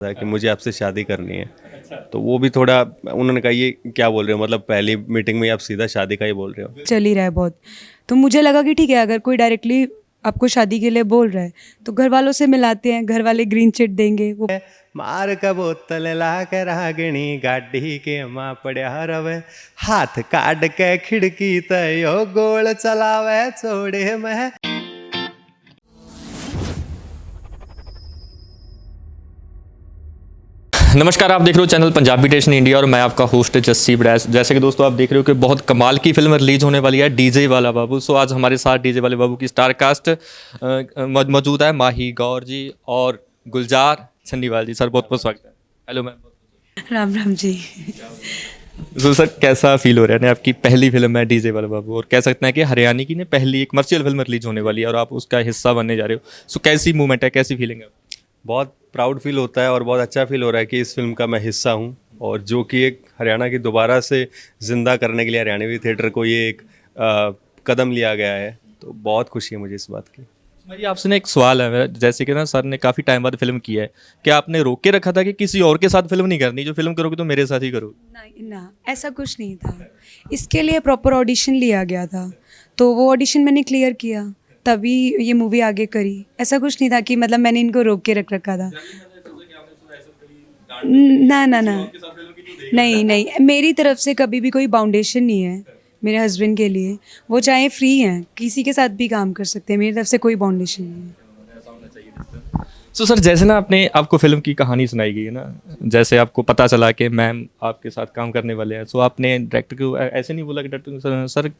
था कि मुझे आपसे शादी करनी है। तो वो भी थोड़ा उन्होंने कहा ये क्या बोल रहे हो, मतलब पहली मीटिंग में आप सीधा शादी का ही बोल रहे हो। चल ही रहा है बहुत। तो मुझे लगा कि ठीक है, अगर कोई डायरेक्टली आपको शादी के लिए बोल रहा है तो घर वालों से मिलाते हैं, घर वाले ग्रीन चिट देंगे। वो मार का बोतल ला कर रागणी गाड़ी के माँ पड़या रवे, हाथ काट के खिड़की तयो गोल चलावे छोड़े मैं। नमस्कार, आप देख रहे हो चैनल पंजाबी टेशन इंडिया और मैं आपका होस्ट जस्सी ब्रैस। जैसे कि दोस्तों आप देख रहे हो कि बहुत कमाल की फिल्म रिलीज होने वाली है डीजे वाला बाबू। सो आज हमारे साथ डीजे वाले बाबू की स्टार कास्ट मौजूद है, माही गौर जी और गुलजार छन्नीवाल जी। सर बहुत बहुत स्वागत है। Hello ma'am. राम राम जी। तो सर कैसा फील हो रहा है? आपकी पहली फिल्म है डीजे वाला बाबू और कह सकते हैं कि हरियाणा की ने पहली एक कमर्शियल फिल्म रिलीज होने वाली है और आप उसका हिस्सा बनने जा रहे हो। सो कैसी मूवमेंट है, कैसी फीलिंग है? बहुत प्राउड फील होता है और बहुत अच्छा फील हो रहा है कि इस फिल्म का मैं हिस्सा हूँ, और जो कि एक हरियाणा की दोबारा से ज़िंदा करने के लिए हरियाणवी थिएटर को ये एक कदम लिया गया है। तो बहुत खुशी है मुझे इस बात की। मेरी आपसे ना एक सवाल है मेरा, जैसे कि ना सर ने काफ़ी टाइम बाद फिल्म की है, क्या आपने रोक के रखा था कि किसी और के साथ फिल्म नहीं करनी, जो फिल्म करोगे तो मेरे साथ ही करो? नहीं ना, ऐसा कुछ नहीं था। इसके लिए प्रॉपर ऑडिशन लिया गया था, तो वो ऑडिशन मैंने क्लियर किया, तभी ये मूवी आगे करी। ऐसा कुछ नहीं था कि मतलब मैंने इनको रोक के रख रखा था। ना ना ना, नहीं नहीं, मेरी तरफ से कभी भी कोई बाउंडेशन नहीं है मेरे हस्बैंड के लिए। वो चाहे फ्री हैं, किसी के साथ भी काम कर सकते हैं, मेरी तरफ से कोई बाउंडेशन नहीं है। सो सर जैसे ना आपने आपको फिल्म की कहानी सुनाई गई है ना, जैसे आपको पता चला कि मैम आपके साथ काम करने वाले हैं, सो आपने डायरेक्टर को ऐसे नहीं बोला कि director sir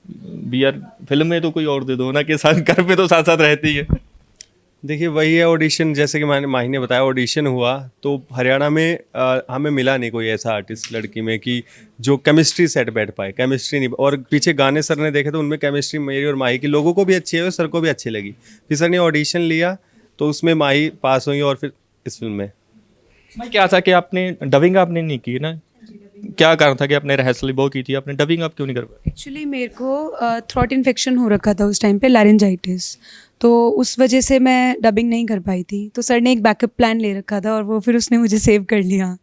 B R film में तो कोई और दे दो ना, कि साथ घर में तो साथ साथ रहती ही है? देखिए वही है ऑडिशन, जैसे कि मैंने माही ने बताया ऑडिशन हुआ तो हरियाणा में हमें मिला नहीं कोई ऐसा आर्टिस्ट लड़की में कि जो केमिस्ट्री सेट बैठ पाए। केमिस्ट्री नहीं, और पीछे गाने सर ने देखे तो उनमें केमिस्ट्री मेरी और माही की लोगों को भी अच्छी है और सर को भी अच्छी लगी। फिर सर ने ऑडिशन लिया तो उसमें माही पास हुई और फिर इस फिल्म में। भाई क्या था कि आपने डबिंग आपने नहीं की ना, क्या कारण था कि आपने रिहर्सल बहुत की थी, आपने डबिंग आप क्यों नहीं कर पाए? एक्चुअली मेरे को थ्रॉट इन्फेक्शन हो रखा था उस टाइम पे, लैरिंजाइटिस, तो उस वजह से मैं डबिंग नहीं कर पाई थी। तो सर ने एक बैकअप प्लान ले रखा था और वो फिर उसने मुझे सेव कर लिया।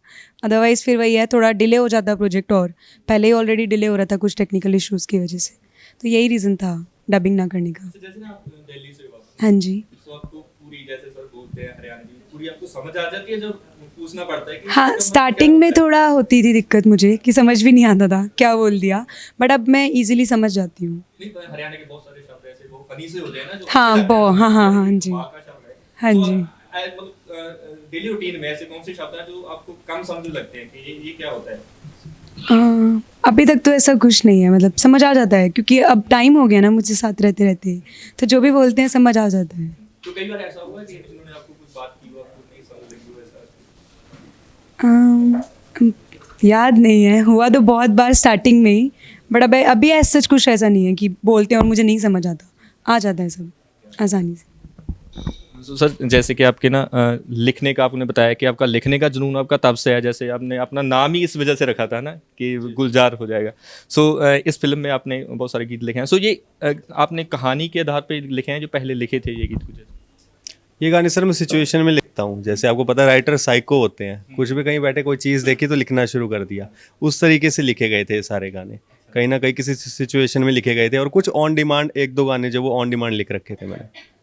अदरवाइज़ फिर वही है, थोड़ा डिले हो जाता प्रोजेक्ट, और पहले ही ऑलरेडी डिले हो रहा था कुछ टेक्निकल इश्यूज़ की वजह से। तो यही रीज़न था डबिंग ना करने का। जैसे ना आप दिल्ली से हो, हाँ जी। तो आपको पूरी जैसे सर बोलते हैं हरियाणवी पूरी आपको समझ आ जाती है, जब पूछना पड़ता है कि हाँ, स्टार्टिंग में थोड़ा होती थी दिक्कत मुझे कि समझ भी नहीं आता था क्या बोल दिया, बट अब मैं इजीली समझ जाती हूँ। नहीं, पर हरियाणा के बहुत सारे शब्द ऐसे वो फनी से होते हैं ना, जो हाँ, अच्छे लगते हैं, हाँ हाँ हाँ जी, वहाँ का शब्द है। हाँ तो जी। मतलब डेली रूटीन में ऐसे कौन से शब्द हैं जो आपको कम समझ लगते हैं कि ये क्या होता है? अभी तक तो ऐसा कुछ नहीं है, मतलब समझ आ जाता है क्योंकि अब टाइम हो गया ना मुझे साथ रहते रहते, तो जो भी बोलते हैं समझ आ जाता है। तो कई बार ऐसा हुआ है कि उन्होंने आपको कुछ बात की हो, आपको नहीं समझ लगी हो ऐसा? याद नहीं है, हुआ तो बहुत बार स्टार्टिंग में ही, बट अब अभी ऐसा कुछ ऐसा नहीं है कि बोलते हैं और मुझे नहीं समझ आता, आ जाता है सब आसानी से। तो सर जैसे कि आपके ना लिखने का आपने बताया कि आपका लिखने का जुनून आपका तब से है, जैसे आपने अपना नाम ही इस वजह से रखा था ना कि गुलजार हो जाएगा। सो इस फिल्म में आपने बहुत सारे गीत लिखे हैं। सो ये आपने कहानी के आधार पे लिखे हैं जो पहले लिखे थे ये गीत कुछ? ये गाने सर मैं सिचुएशन में लिखता हूँ। जैसे आपको पता है राइटर साइको होते हैं, कुछ भी कहीं बैठे कोई चीज़ देखी तो लिखना शुरू कर दिया। उस तरीके से लिखे गए थे ये सारे गाने, कहीं ना कहीं किसी सिचुएशन में लिखे गए थे, और कुछ ऑन डिमांड एक दो गाने जो वो ऑन डिमांड लिख रखे थे मैंने।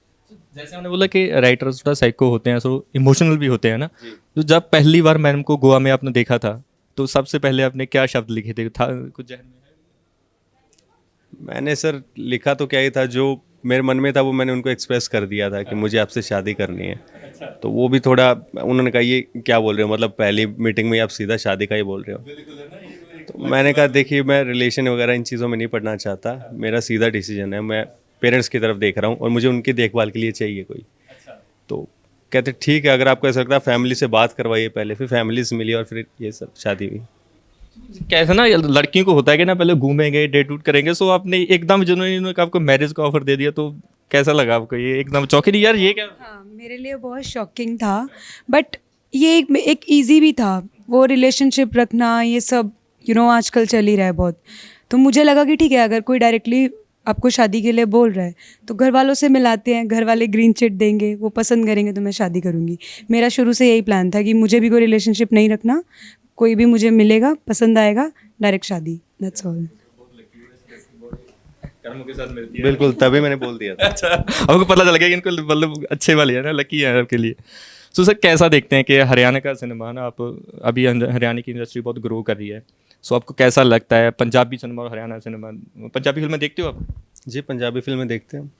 जैसे हमने बोला कि राइटर्स थोड़ा साइको होते हैं, सो इमोशनल भी होते हैं ना, तो जब पहली बार मैम को गोवा में आपने देखा था तो सबसे पहले आपने क्या शब्द लिखे थे, था कुछ जहन में? मैंने सर लिखा तो क्या ही था, जो मेरे मन में था वो मैंने उनको एक्सप्रेस कर दिया था कि मुझे आपसे शादी करनी है। तो वो भी थोड़ा उन्होंने कहा ये क्या बोल रहे हो, मतलब पहली मीटिंग में आप सीधा शादी का ही बोल रहे हो। तो मैंने कहा देखिए मैं रिलेशन वगैरह इन चीज़ों में नहीं पड़ना चाहता, मेरा सीधा डिसीजन है, मैं पेरेंट्स की तरफ देख रहा हूँ और मुझे उनकी देखभाल के लिए चाहिए कोई। तो कहते ठीक है, अगर आपको ऐसा लगता है फैमिली से बात करवाइए पहले। फिर फैमिली से मिली और फिर ये सब शादी हुई। कैसे ना लड़कियों को होता है कि ना पहले घूमेंगे डेट उट करेंगे, सो आपने एकदम जिन्होंने आपको मैरिज का ऑफर दे दिया, तो कैसा लगा आपको? ये एकदम चौंकी नहीं यार, ये क्या? हाँ, मेरे लिए बहुत शॉकिंग था, बट ये एक ईजी भी था। वो रिलेशनशिप रखना ये सब आजकल चल ही रहा है बहुत। तो मुझे लगा कि ठीक है, अगर कोई डायरेक्टली आपको शादी के लिए बोल रहा है तो घर वालों से मिलाते हैं, घर वाले ग्रीन चिट देंगे, वो पसंद करेंगे तो मैं शादी करूँगी। मेरा शुरू से यही प्लान था कि मुझे भी कोई रिलेशनशिप नहीं रखना, कोई भी मुझे मिलेगा पसंद आएगा डायरेक्ट शादी, दैट्स ऑल। कर्मों के साथ मिलती है। बिल्कुल, तभी मैंने बोल दिया था। अच्छा, हमको पता चल गया कि इनको मतलब अच्छे वाले है ना, लकी है आपके लिए। सो सर कैसा देखते हैं कि हरियाणा का सिनेमा ना, आप अभी हरियाणा की इंडस्ट्री बहुत ग्रो कर रही है, सो आपको कैसा लगता है पंजाबी सिनेमा और हरियाणा सिनेमा? पंजाबी फिल्में देखते हो आप? जी, पंजाबी फिल्में देखते हैं।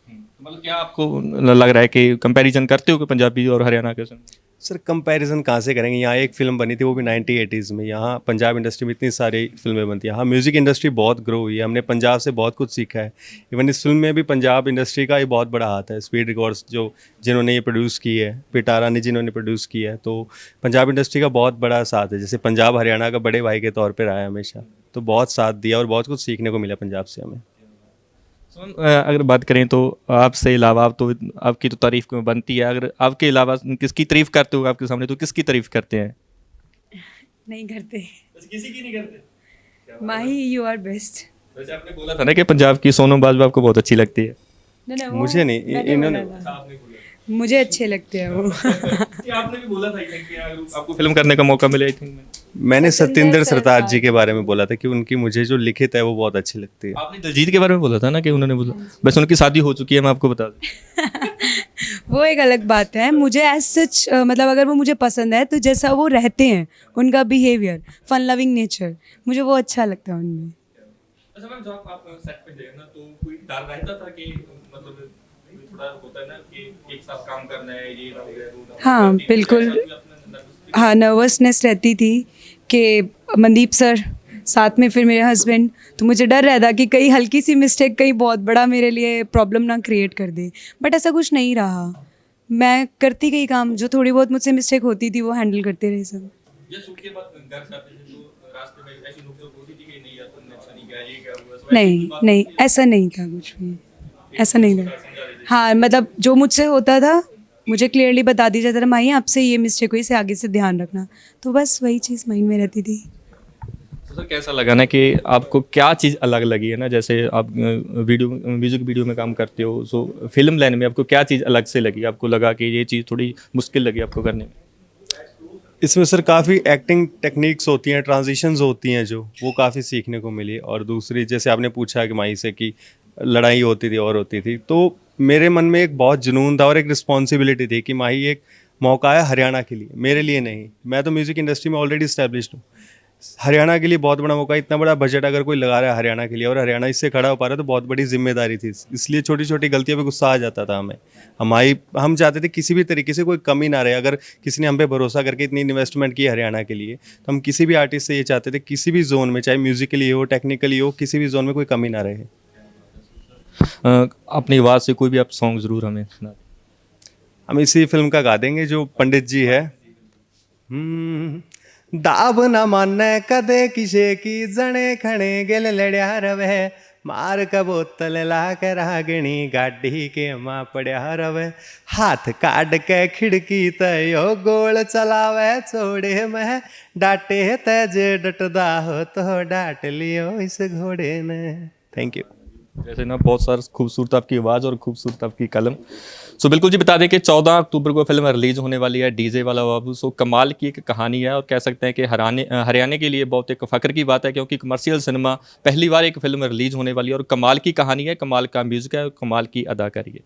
मतलब क्या आपको लग रहा है कि कंपैरिजन करते हो कि पंजाबी और हरियाणा के सिनेमा? सर कंपैरिजन कहाँ से करेंगे? यहाँ एक फिल्म बनी थी वो भी 1980s में। यहाँ पंजाब इंडस्ट्री में इतनी सारी फिल्में बनती हैं। यहाँ म्यूज़िक इंडस्ट्री बहुत ग्रो हुई है, हमने पंजाब से बहुत कुछ सीखा है। इवन इस फिल्म में भी पंजाब इंडस्ट्री का ही बहुत बड़ा हाथ है। स्पीड रिकॉर्ड्स जिन्होंने ये प्रोड्यूस की है, पिटारा ने जिन्होंने प्रोड्यूस किया है, तो पंजाब इंडस्ट्री का बहुत बड़ा साथ है। जैसे पंजाब हरियाणा का बड़े भाई के तौर पर रहा है हमेशा, तो बहुत साथ दिया और बहुत कुछ सीखने को मिला पंजाब से हमें। अगर बात करें तो आपसे अलावा आप तो आपकी तो तारीफ क्यों बनती है, अगर आपके अलावा किसकी तारीफ करते हो आपके सामने, तो किसकी तारीफ करते हैं? नहीं करते। किसी की नहीं करते। माही यू आर बेस्ट। वैसे आपने बोला था ना कि पंजाब की सोनम बाजवा आपको बहुत अच्छी लगती है। ना मुझे नहीं, इन्होंने मुझे अच्छे लगते हैं वो। आपने भी बोला था कि आपको फिल्म करने का मौका मिले, आई थिंक मैंने सत्येंद्र सरताज जी के बारे में बोला था कि उनकी मुझे जो लिखित है वो बहुत अच्छी लगती है। आपने दिलजीत के बारे में बोला था ना कि उन्होंने बोला, बस उनकी शादी हो चुकी है, मैं आपको बता दूं। वो एक अलग बात है। मुझे एज सच मतलब अगर वो मुझे पसंद है तो जैसा वो रहते हैं, उनका बिहेवियर, फन लविंग नेचर, मुझे वो अच्छा लगता है उनमें। अच्छा मैम, जब आप सेट पे गए ना तो कोई डर रहता था कि मतलब थोड़ा होता है ना कि एक साथ काम करना है, ये ना हो गया, वो ना हो गया। हाँ बिल्कुल, हाँ नर्वसनेस रहती थी कि मनदीप सर साथ में फिर मेरे हस्बैंड, तो मुझे डर रहता कि कहीं हल्की सी मिस्टेक कहीं बहुत बड़ा मेरे लिए प्रॉब्लम ना क्रिएट कर दे, बट ऐसा कुछ नहीं रहा। मैं करती गई काम, जो थोड़ी बहुत मुझसे मिस्टेक होती थी वो हैंडल करते रहे सब। ये शूट के बाद घर जाते थे तो रास्ते में ऐसी नोक-झोंक होती थी कि नहीं यार तुमने अच्छा नहीं किया, ये क्या हुआ, सो नहीं नहीं, ऐसा नहीं था कुछ भी, ऐसा नहीं था। हाँ मतलब जो मुझसे होता था मुझे क्लियरली बता दिया जाता था, माही आपसे ये मिस्टेक हुई, इसे आगे से ध्यान रखना, तो बस वही चीज़ माइंड में रहती थी। तो सर कैसा लगा ना कि आपको क्या चीज़ अलग लगी है ना, जैसे आप म्यूजिक वीडियो में काम करते हो, सो फिल्म लाइन में आपको क्या चीज़ अलग से लगी, आपको लगा कि ये चीज़ थोड़ी मुश्किल लगी आपको करने में? इसमें सर काफ़ी एक्टिंग टेक्निक्स होती हैं, ट्रांजिशंस होती हैं, जो वो काफ़ी सीखने को मिली। और दूसरी जैसे आपने पूछा कि माही से कि लड़ाई होती थी और होती थी, तो मेरे मन में एक बहुत जुनून था और एक रिस्पॉन्सिबिलिटी थी कि माही एक मौका है हरियाणा के लिए, मेरे लिए नहीं। मैं तो म्यूज़िक इंडस्ट्री में ऑलरेडी इस्टेब्लिश्ड हूँ, हरियाणा के लिए बहुत बड़ा मौका है। इतना बड़ा बजट अगर कोई लगा रहा है हरियाणा के लिए और हरियाणा इससे खड़ा हो पा रहा है तो बहुत बड़ी जिम्मेदारी थी। इसलिए छोटी छोटी गलतियों पे गुस्सा आ जाता था हमें। हम चाहते थे किसी भी तरीके से कोई कमी ना रहे। अगर किसी ने हम पे भरोसा करके इतनी इन्वेस्टमेंट की हरियाणा के लिए, तो हम किसी भी आर्टिस्ट से ये चाहते थे किसी भी जोन में, चाहे म्यूजिकली हो, टेक्निकली हो, किसी भी जोन में कोई कमी ना रहे। अपनी आवाज़ से कोई भी आप सॉन्ग ज़रूर हमें सुना दें। हम इसी फिल्म का गा देंगे जो पंडित जी है। दाब न माने कदे किसे की जने खणे गेल लड़या रवे, मार का बोतल ला कर रागणी गाड़ी के माँ पड़या रवे, हाथ काट के खिड़की तयो गोल चलावे, छोड़े मैं डांटे तेजे डटदा हो तो डांट लियो इस घोड़े ने। Thank you. जैसे ना बहुत सारा खूबसूरत आपकी आवाज़ और खूबसूरत आपकी कलम। सो बिल्कुल जी, बता दें कि 14 अक्टूबर को फिल्म रिलीज होने वाली है डीजे वाला बाबू। सो कमाल की एक कहानी है और कह सकते हैं कि हरियाणा के लिए बहुत एक फ़ख्र की बात है, क्योंकि कमर्शियल सिनेमा पहली बार एक फिल्म रिलीज होने वाली है और कमाल की कहानी है, कमाल का म्यूज़िक है और कमाल की अदाकारी है।